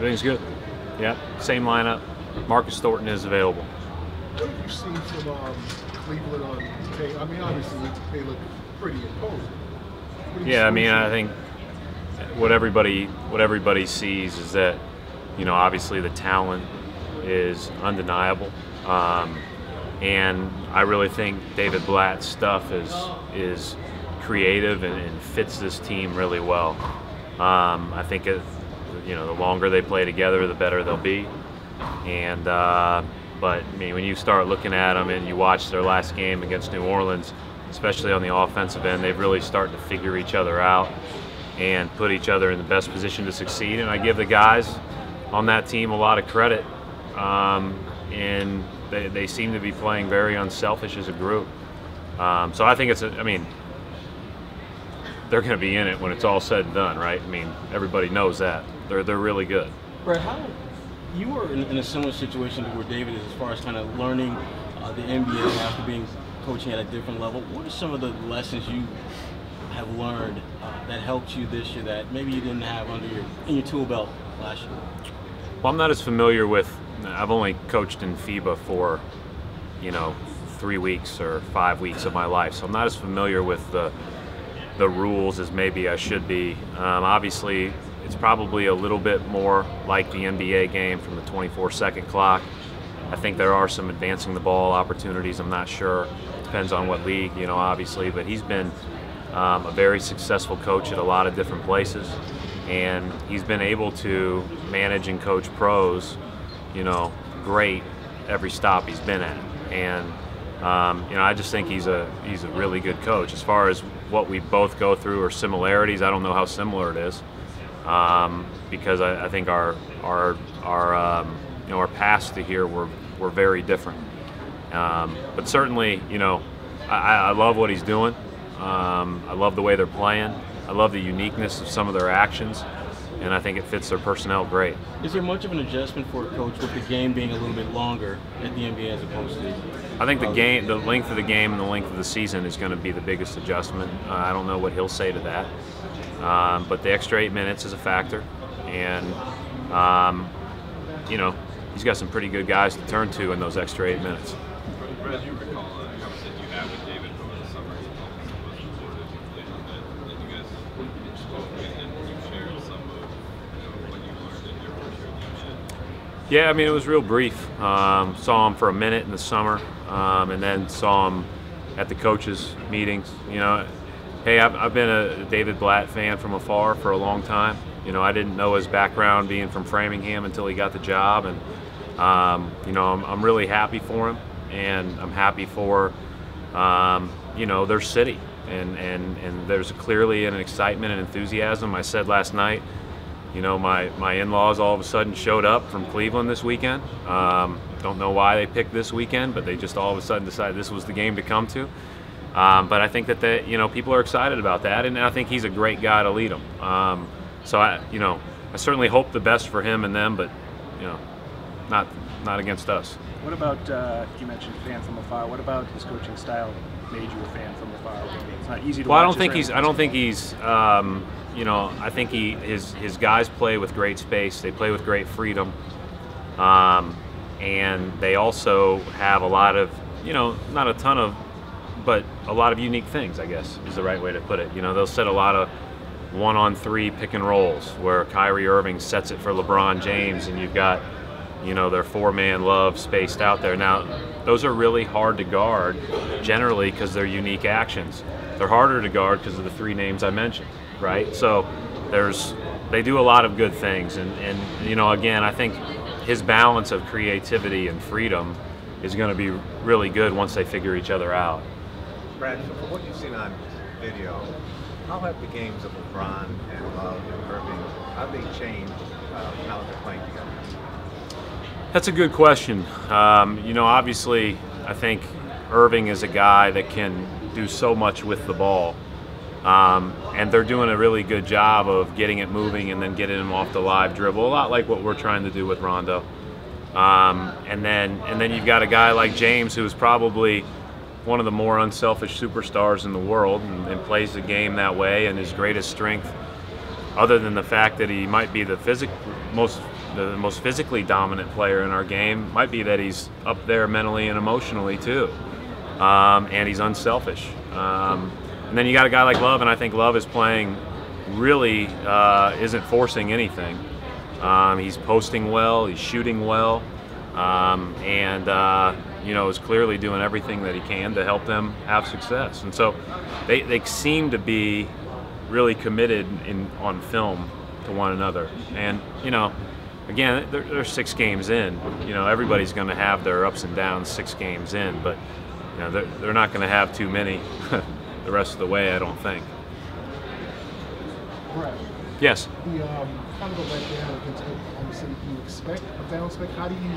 Everything's good. Yeah, same lineup. Marcus Thornton is available. What have you seen from Cleveland on tape? I mean, obviously they look pretty imposing. Yeah, I mean, I think what everybody sees is that, you know, obviously the talent is undeniable, and I really think David Blatt's stuff is creative and fits this team really well. I think you know, the longer they play together, the better they'll be. And but I mean, when you start looking at them and you watch their last game against New Orleans, especially on the offensive end, they've really started to figure each other out and put each other in the best position to succeed. And I give the guys on that team a lot of credit, and they seem to be playing very unselfish as a group. So I think I mean, they're going to be in it when it's all said and done, right? I mean, everybody knows that. They're really good. Brett, how you were in a similar situation to where David is, as far as kind of learning the NBA after being coaching at a different level. What are some of the lessons you have learned that helped you this year that maybe you didn't have in your tool belt last year? Well, I'm not as familiar with. I've only coached in FIBA for, you know, 3 weeks or 5 weeks of my life, so I'm not as familiar with the rules as maybe I should be. Obviously, it's probably a little bit more like the NBA game from the 24-second clock. I think there are some advancing the ball opportunities. I'm not sure. Depends on what league, you know, obviously. But he's been a very successful coach at a lot of different places, and he's been able to manage and coach pros, you know, great every stop he's been at. And you know, I just think he's a really good coach. As far as what we both go through or similarities, I don't know how similar it is, because I think our you know, our paths to here were very different. But certainly, you know, I love what he's doing. I love the way they're playing. I love the uniqueness of some of their actions, and I think it fits their personnel great. Is there much of an adjustment for a coach with the game being a little bit longer at the NBA as opposed to? I think the length of the game and the length of the season is going to be the biggest adjustment. I don't know what he'll say to that, but the extra 8 minutes is a factor, and you know, he's got some pretty good guys to turn to in those extra 8 minutes. Brad, you recall a conversation you had with David over the summer that you guys spoke and you shared some of what you learned in your first year. Yeah, I mean, it was real brief. Saw him for a minute in the summer, and then saw him at the coaches' meetings. You know, hey, I've been a David Blatt fan from afar for a long time. You know, I didn't know his background being from Framingham until he got the job, and you know, I'm really happy for him, and I'm happy for you know, their city, and there's clearly an excitement and enthusiasm. I said last night, you know, my in-laws all of a sudden showed up from Cleveland this weekend. Don't know why they picked this weekend, but they just all of a sudden decided this was the game to come to. But I think that you know, people are excited about that, and I think he's a great guy to lead them. So you know, I certainly hope the best for him and them, but you know, not against us. What about you mentioned fan from afar? What about his coaching style made you a fan from afar? It's not easy to watch. I don't think he's. You know, I think his guys play with great space. They play with great freedom, and they also have a lot of, you know, not a ton of, but a lot of unique things, I guess is the right way to put it. You know, they'll set a lot of 1-on-3 pick and rolls where KYRIE Irving sets it for LeBron James, and you've got, you know, their 4-man love spaced out there. Now, those are really hard to guard generally because they're unique actions. They're harder to guard because of the 3 names I mentioned, right? So they do a lot of good things, and you know, again, I think his balance of creativity and freedom is going to be really good once they figure each other out. Brad, from what you've seen on video, how have the games of LeBron and Love and Irving, how have they changed now that they're playing together? That's a good question. You know, obviously, I think Irving is a guy that can do so much with the ball, and they're doing a really good job of getting it moving and then getting him off the live dribble, a lot like what we're trying to do with Rondo. And then you've got a guy like James, who is probably one of the more unselfish superstars in the world, and plays the game that way, and his greatest strength other than the fact that he might be the most physically dominant player in our game, might be that he's up there mentally and emotionally too, and he's unselfish. And then you got a guy like Love, and I think Love is playing really isn't forcing anything. He's posting well, he's shooting well, and you know, is clearly doing everything that he can to help them have success. And so they seem to be really committed on film to one another. And you know, again, they're 6 games in. You know, everybody's going to have their ups and downs 6 games in, but you know, they're not going to have too many the rest of the way, I don't think. Brett, Yes. the kind of go back down against Oklahoma City. Do you expect a bounce back? How do you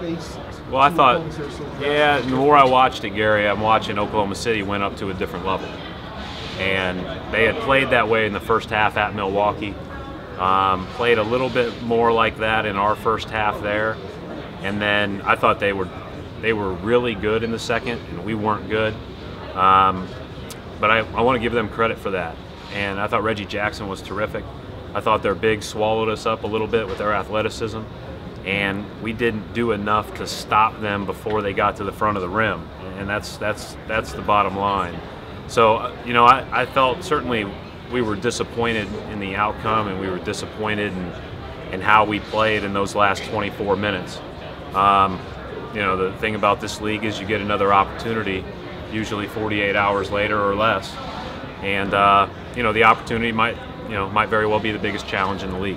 face? Well, I thought, opponents that are so yeah, the more I watched it, Gary, I'm watching Oklahoma City went up to a different level. And they had played that way in the first half at Milwaukee. Played a little bit more like that in our first half there. And then I thought they were really good in the second, and we weren't good. But I want to give them credit for that. And I thought Reggie Jackson was terrific. I thought their bigs swallowed us up a little bit with their athleticism, and we didn't do enough to stop them before they got to the front of the rim. And that's the bottom line. So you know, I felt certainly we were disappointed in the outcome, and we were disappointed in how we played in those last 24 minutes. You know, the thing about this league is you get another opportunity, usually 48 hours later or less, and you know, the opportunity might very well be the biggest challenge in the league.